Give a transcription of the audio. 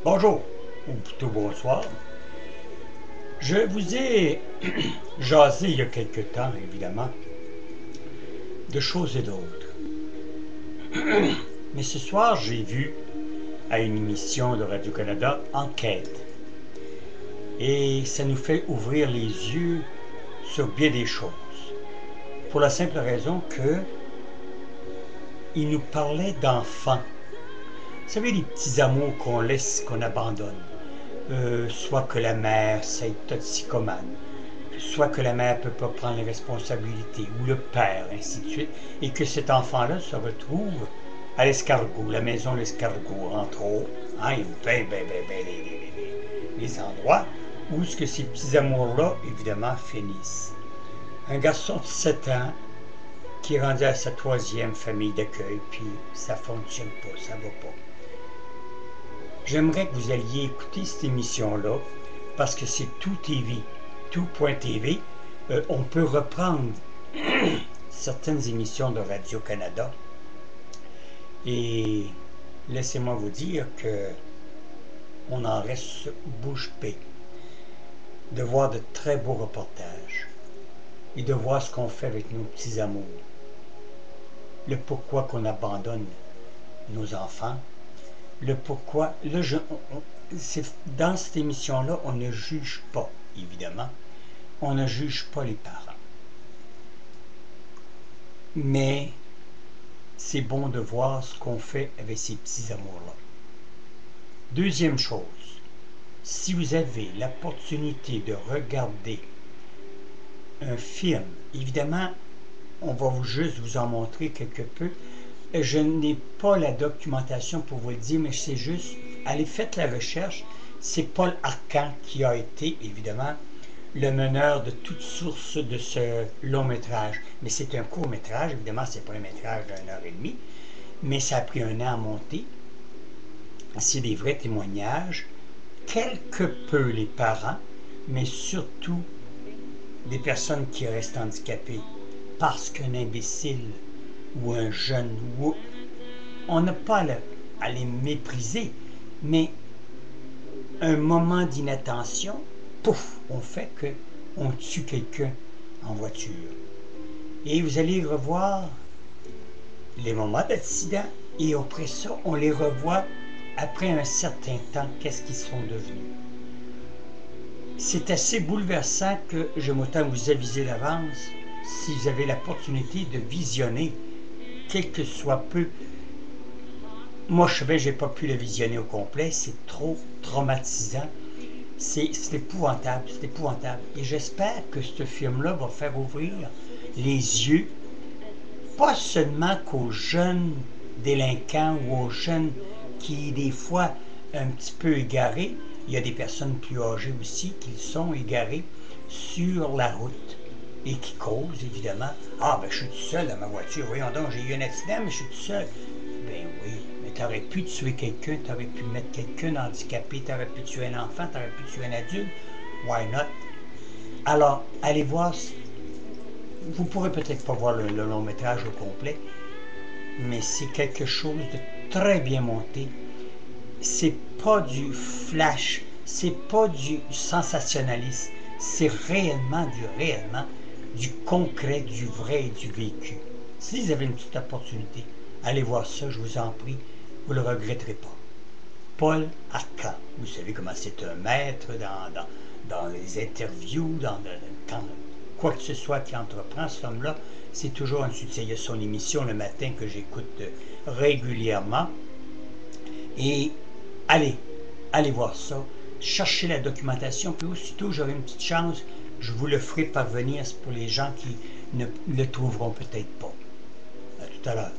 Bonjour, ou plutôt bonsoir. Je vous ai jasé il y a quelque temps, évidemment, de choses et d'autres. Mais ce soir, j'ai vu à une émission de Radio-Canada Enquête. Et ça nous fait ouvrir les yeux sur bien des choses. Pour la simple raison que il nous parlait d'enfants. Vous savez, les petits amours qu'on laisse, qu'on abandonne. Soit que la mère c'est toxicomane, soit que la mère ne peut pas prendre les responsabilités, ou le père, ainsi de suite, et que cet enfant-là se retrouve à l'escargot, la maison de l'escargot, entre autres. Hein, il y a les endroits où ce que ces petits amours-là, évidemment, finissent. Un garçon de 7 ans qui est rendu à sa 3e famille d'accueil, puis ça ne fonctionne pas, ça ne va pas. J'aimerais que vous alliez écouter cette émission-là, parce que c'est tout TV, tout.tv. On peut reprendre certaines émissions de Radio-Canada. Et laissez-moi vous dire que on en reste bouche bée de voir de très beaux reportages et de voir ce qu'on fait avec nos petits amours. Le pourquoi qu'on abandonne nos enfants. Le pourquoi, là, dans cette émission-là, on ne juge pas, évidemment. On ne juge pas les parents. Mais c'est bon de voir ce qu'on fait avec ces petits amours-là. Deuxième chose, si vous avez l'opportunité de regarder un film, évidemment, on va juste vous en montrer quelque peu. Je n'ai pas la documentation pour vous le dire, mais c'est juste, allez, faites la recherche. C'est Paul Arcand qui a été, évidemment, le meneur de toute source de ce long métrage. Mais c'est un court métrage, évidemment, c'est pas un métrage d'1 heure et demie, mais ça a pris 1 an à monter. C'est des vrais témoignages, quelque peu les parents, mais surtout les personnes qui restent handicapées, parce qu'un imbécile ou un jeune, on n'a pas à les mépriser, mais un moment d'inattention, pouf, on fait qu'on tue quelqu'un en voiture. Et vous allez revoir les moments d'accident, et après ça, on les revoit après un certain temps, qu'est-ce qu'ils sont devenus. C'est assez bouleversant que je m'autant vous aviser d'avance, si vous avez l'opportunité de visionner, quel que soit peu. Moi, je savais, j'ai pas pu le visionner au complet, c'est trop traumatisant. C'est épouvantable, c'est épouvantable. Et j'espère que ce film-là va faire ouvrir les yeux, pas seulement qu'aux jeunes délinquants ou aux jeunes qui, des fois, un petit peu égarés. Il y a des personnes plus âgées aussi qui sont égarées sur la route et qui causent, évidemment. Ah, ben, je suis tout seul dans ma voiture. Voyons donc, j'ai eu un accident, mais je suis tout seul. Ben oui, mais tu aurais pu tuer quelqu'un, tu aurais pu mettre quelqu'un handicapé, tu aurais pu tuer un enfant, tu aurais pu tuer un adulte. Why not? Alors, allez voir. Vous pourrez peut-être pas voir le long métrage au complet, mais c'est quelque chose de très bien monté. C'est pas du flash, c'est pas du sensationnalisme, c'est réellement du concret, du vrai et du vécu. Si vous avez une petite opportunité, allez voir ça, je vous en prie, vous ne le regretterez pas. Paul Arcand, vous savez comment c'est un maître dans les interviews, quand quoi que ce soit qui entreprend, cet homme-là, c'est toujours un succès. Il y a son émission le matin que j'écoute régulièrement. Et allez voir ça, cherchez la documentation, puis aussitôt j'aurai une petite chance, je vous le ferai parvenir pour les gens qui ne le trouveront peut-être pas. À tout à l'heure.